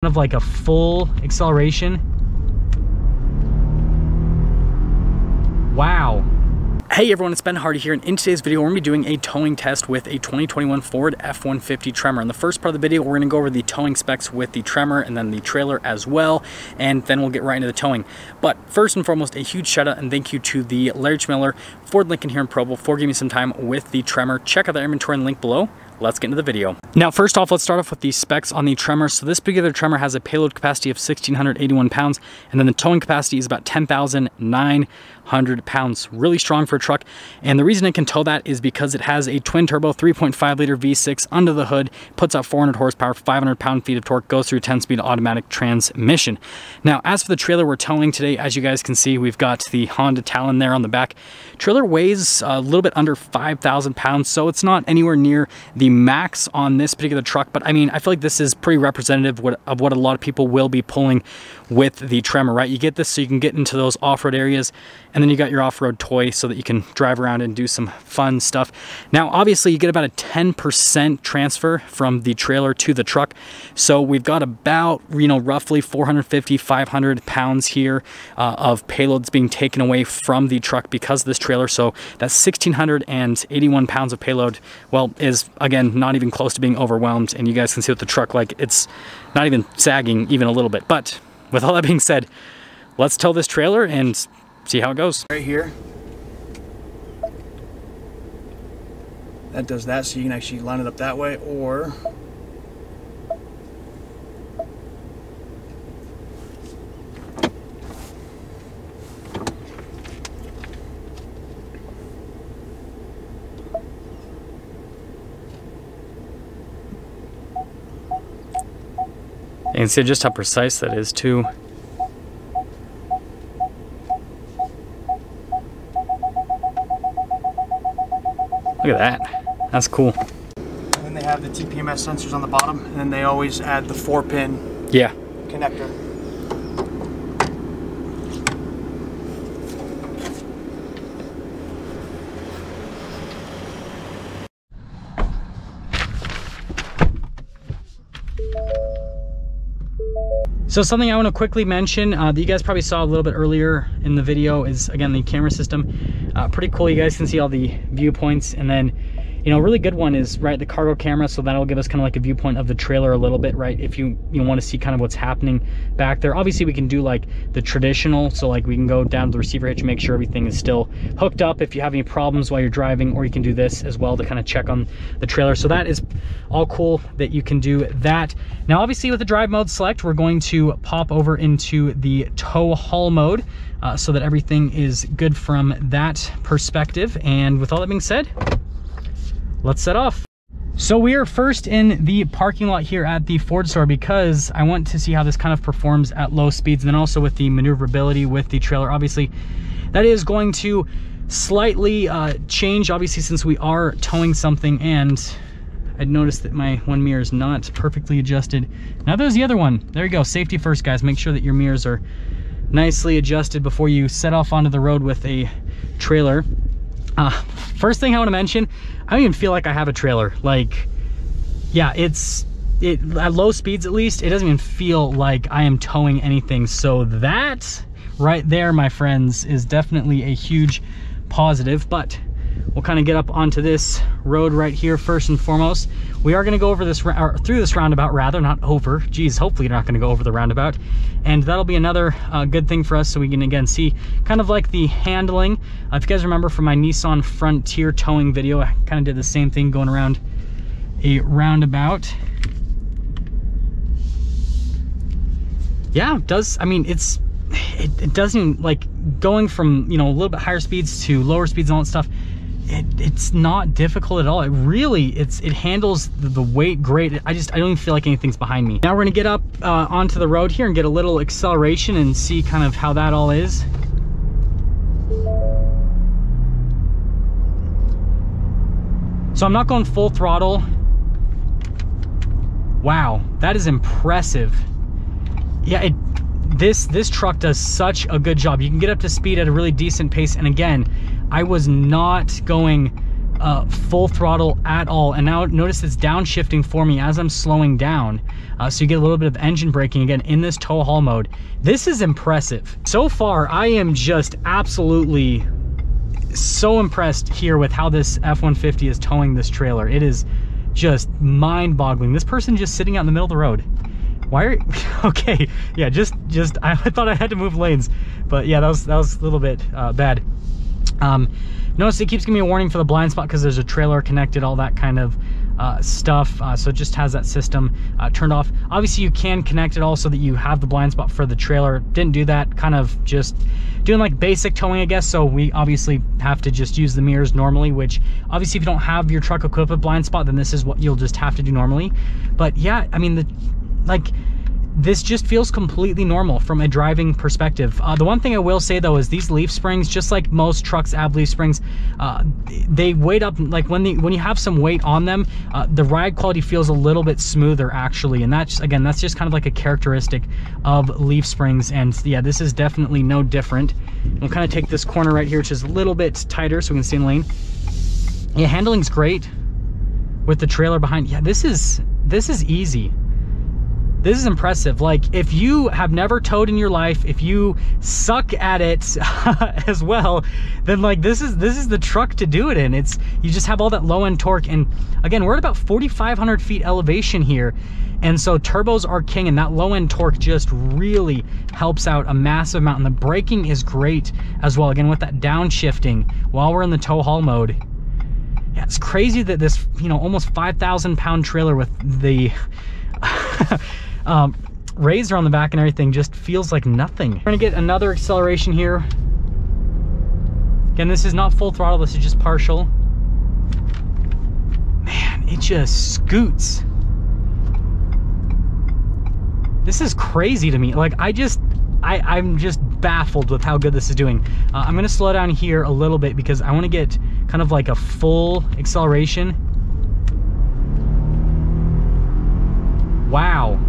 of like a full acceleration. Wow. Hey everyone, it's Ben Hardy here, and in today's video we're going to be doing a towing test with a 2021 Ford F-150 Tremor. In the first part of the video we're going to go over the towing specs with the Tremor and then the trailer as well, and then we'll get right into the towing. But first and foremost, a huge shout out and thank you to the Larry Miller Ford Lincoln here in Provo for giving me some time with the Tremor. Check out the inventory and link below. Let's get into the video. Now, first off, let's start off with the specs on the Tremor. So this particular Tremor has a payload capacity of 1,681 pounds, and then the towing capacity is about 10,900 pounds. Really strong for a truck. And the reason it can tow that is because it has a twin turbo 3.5 liter V6 under the hood, puts out 400 horsepower, 500 pound-feet of torque, goes through 10-speed automatic transmission. Now, as for the trailer we're towing today, as you guys can see, we've got the Honda Talon there on the back. Trailer weighs a little bit under 5,000 pounds, so it's not anywhere near the max on this particular truck, but I mean, I feel like this is pretty representative of what a lot of people will be pulling with the Tremor, right? You get this so you can get into those off-road areas, and then you got your off-road toy so that you can drive around and do some fun stuff. Now, obviously, you get about a 10% transfer from the trailer to the truck, so we've got about, you know, roughly 450, 500 pounds here of payloads being taken away from the truck because of this trailer. So that's 1,681 pounds of payload, well, is again not even close to being overwhelmed, and you guys can see with the truck, like, it's not even sagging even a little bit. But with all that being said, let's tow this trailer and see how it goes. Right here, that does that, so you can actually line it up that way, or you can see just how precise that is too. Look at that. That's cool. And then they have the TPMS sensors on the bottom, and then they always add the 4-pin connector. So something I want to quickly mention that you guys probably saw a little bit earlier in the video is, again, the camera system. Pretty cool. You guys can see all the viewpoints, and then, you know, a really good one is, right, the cargo camera, so that'll give us kind of like a viewpoint of the trailer a little bit, right, if you want to see kind of what's happening back there. Obviously we can do like the traditional, so like we can go down to the receiver hitch and make sure everything is still hooked up if you have any problems while you're driving, or you can do this as well to kind of check on the trailer. So that is all cool that you can do that. Now obviously with the drive mode select, we're going to pop over into the tow haul mode so that everything is good from that perspective. And with all that being said, let's set off. So we are first in the parking lot here at the Ford store because I want to see how this kind of performs at low speeds, and then also with the maneuverability with the trailer. Obviously that is going to slightly change, obviously, since we are towing something, and I'd noticed that my one mirror is not perfectly adjusted. Now there's the other one. There you go. Safety first, guys. Make sure that your mirrors are nicely adjusted before you set off onto the road with a trailer. First thing I want to mention, I don't even feel like I have a trailer. Like, yeah, at low speeds at least, it doesn't even feel like I am towing anything. So that right there, my friends, is definitely a huge positive. But we'll kind of get up onto this road right here first and foremost. We are going to go over this, or through this roundabout rather, not over. Geez, hopefully you're not going to go over the roundabout. And that'll be another good thing for us, so we can again see kind of like the handling. If you guys remember from my Nissan Frontier towing video, I kind of did the same thing going around a roundabout. Yeah, it does. I mean, it doesn't, like, going from, you know, a little bit higher speeds to lower speeds and all that stuff. It's not difficult at all. It really, it handles the weight great. I don't even feel like anything's behind me. Now we're gonna get up onto the road here and get a little acceleration and see kind of how that all is. So I'm not going full throttle. Wow, that is impressive. Yeah, this truck does such a good job. You can get up to speed at a really decent pace, and again, I was not going full throttle at all. And now notice it's downshifting for me as I'm slowing down. So you get a little bit of engine braking again in this tow haul mode. This is impressive. So far, I am just absolutely so impressed here with how this F-150 is towing this trailer. It is just mind-boggling. This person just sitting out in the middle of the road. Why are okay? Yeah, just I thought I had to move lanes, but yeah, that was a little bit bad. Notice it keeps giving me a warning for the blind spot because there's a trailer connected, all that kind of stuff. So it just has that system turned off. Obviously, you can connect it all so that you have the blind spot for the trailer. Didn't do that. Kind of just doing like basic towing, I guess. So we obviously have to just use the mirrors normally, which obviously if you don't have your truck equipped with blind spot, then this is what you'll just have to do normally. But yeah, I mean, this just feels completely normal from a driving perspective. The one thing I will say though is these leaf springs, just like most trucks have leaf springs, they weight up, like when you have some weight on them, the ride quality feels a little bit smoother actually. And that's just kind of like a characteristic of leaf springs. And yeah, this is definitely no different. We'll kind of take this corner right here, which is a little bit tighter so we can stay in lane. Yeah, handling's great with the trailer behind. Yeah, this is easy. This is impressive. Like, if you have never towed in your life, if you suck at it as well, then like this is the truck to do it in. You just have all that low end torque, and again, we're at about 4,500 feet elevation here, and so turbos are king, and that low end torque just really helps out a massive amount. And the braking is great as well. Again, with that downshifting while we're in the tow haul mode. Yeah, it's crazy that this, almost 5,000 pound trailer with the razor on the back and everything just feels like nothing. We're gonna get another acceleration here. Again, this is not full throttle, this is just partial. Man, it just scoots. This is crazy to me. Like, I'm just baffled with how good this is doing. I'm gonna slow down here a little bit because I want to get kind of like a full acceleration. Wow.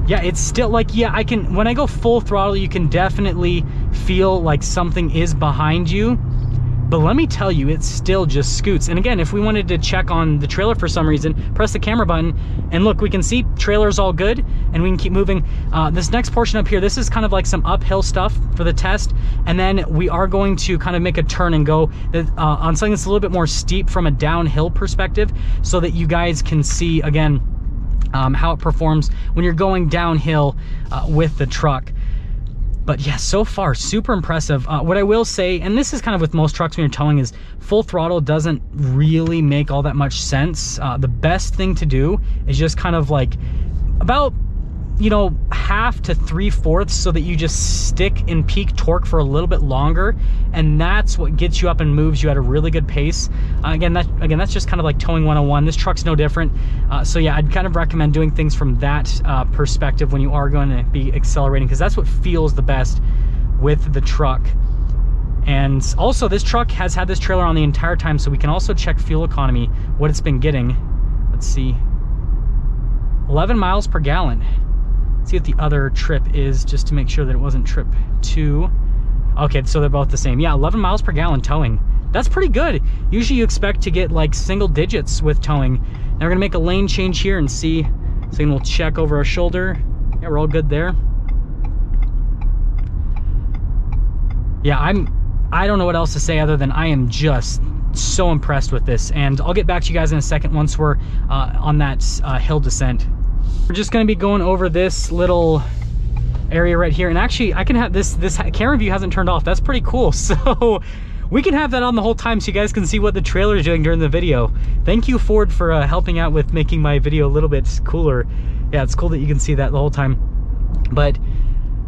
Yeah, it's still like, yeah, when I go full throttle, you can definitely feel like something is behind you. But let me tell you, it still just scoots. And again, if we wanted to check on the trailer for some reason, press the camera button, and look, we can see trailer's all good, and we can keep moving. This next portion up here, this is kind of like some uphill stuff for the test. And then we are going to kind of make a turn and go on something that's a little bit more steep from a downhill perspective, so that you guys can see, again, how it performs when you're going downhill with the truck. But yeah, so far, super impressive. What I will say, and this is kind of with most trucks when you're towing, is full throttle doesn't really make all that much sense. The best thing to do is just kind of like about, half to 3/4, so that you just stick in peak torque for a little bit longer, and that's what gets you up and moves you at a really good pace. Again, that's just kind of like towing 101. This truck's no different. So yeah, I'd kind of recommend doing things from that perspective when you are going to be accelerating, because that's what feels the best with the truck. And also, this truck has had this trailer on the entire time, so we can also check fuel economy, what it's been getting. Let's see, 11 miles per gallon. See what the other trip is, just to make sure that it wasn't trip 2. Okay, so they're both the same. Yeah, 11 miles per gallon towing. That's pretty good. Usually you expect to get like single digits with towing. Now we're gonna make a lane change here and see. So then we'll check over our shoulder. Yeah, we're all good there. Yeah, I don't know what else to say other than I am just so impressed with this. And I'll get back to you guys in a second once we're on that hill descent. We're just going to be going over this little area right here, and actually I can have this camera view hasn't turned off. That's pretty cool. So we can have that on the whole time so you guys can see what the trailer is doing during the video. Thank you, Ford, for helping out with making my video a little bit cooler. Yeah, it's cool that you can see that the whole time. But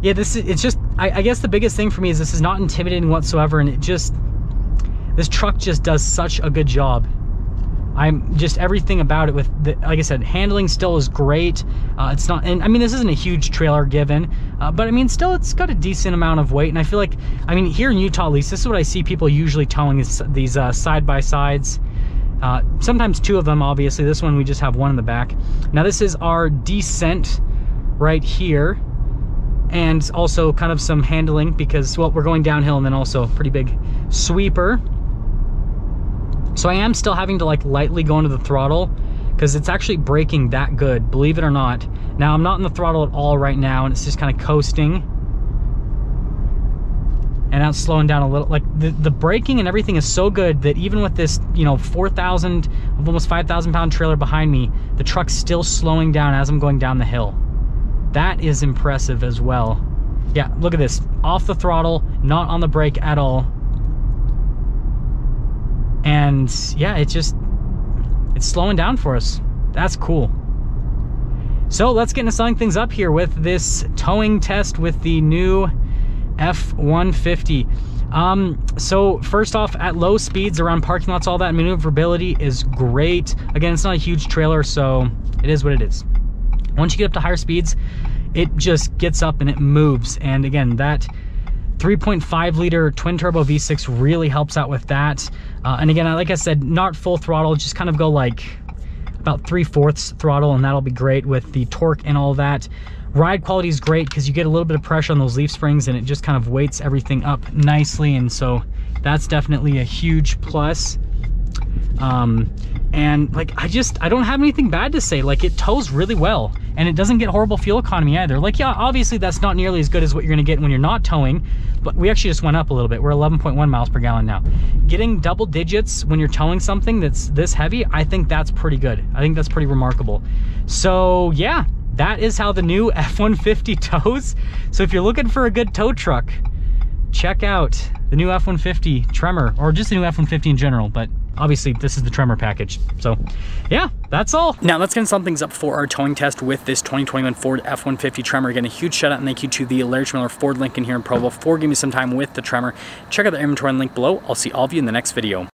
yeah, it's just, I guess the biggest thing for me is this is not intimidating whatsoever, and this truck just does such a good job. I'm just everything about it with like I said, handling still is great. It's not, and I mean, this isn't a huge trailer given, but I mean, still it's got a decent amount of weight. And I feel like, I mean, here in Utah at least, this is what I see people usually towing, is these side-by-sides. Sometimes 2 of them, obviously. This one we just have 1 in the back. Now this is our descent right here, and also kind of some handling because, well, we're going downhill, and then also pretty big sweeper. So I am still having to like lightly go into the throttle because it's actually braking that good, believe it or not. Now I'm not in the throttle at all right now, and it's just kind of coasting. And now it's slowing down a little. Like the braking and everything is so good that even with this, you know, 4,000, almost 5,000 pound trailer behind me, the truck's still slowing down as I'm going down the hill. That is impressive as well. Yeah, look at this. Off the throttle, not on the brake at all. And yeah, it's slowing down for us. That's cool. So let's get into selling things up here with this towing test with the new F-150. So first off, at low speeds around parking lots, all that maneuverability is great. Again, it's not a huge trailer, so it is what it is. Once you get up to higher speeds, it just gets up and it moves. And again, that 3.5 liter twin turbo V6 really helps out with that. And again, like I said, not full throttle, just kind of go like about 3/4 throttle, and that'll be great with the torque and all that. Ride quality is great because you get a little bit of pressure on those leaf springs and it just kind of weights everything up nicely, and so that's definitely a huge plus. And like I don't have anything bad to say. Like, it tows really well and it doesn't get horrible fuel economy either. Like, yeah, obviously that's not nearly as good as what you're gonna get when you're not towing, but we actually just went up a little bit. We're 11.1 miles per gallon now. Getting double digits when you're towing something that's this heavy, I think that's pretty good. I think that's pretty remarkable. So yeah, that is how the new F-150 tows. So if you're looking for a good tow truck, check out the new F-150 Tremor, or just the new F-150 in general, but obviously this is the Tremor package. So yeah, that's all. Now let's get some things up for our towing test with this 2021 Ford F-150 Tremor. Again, a huge shout out and thank you to the Larry Miller Ford Lincoln here in Provo for giving me some time with the Tremor. Check out the inventory and link below. I'll see all of you in the next video.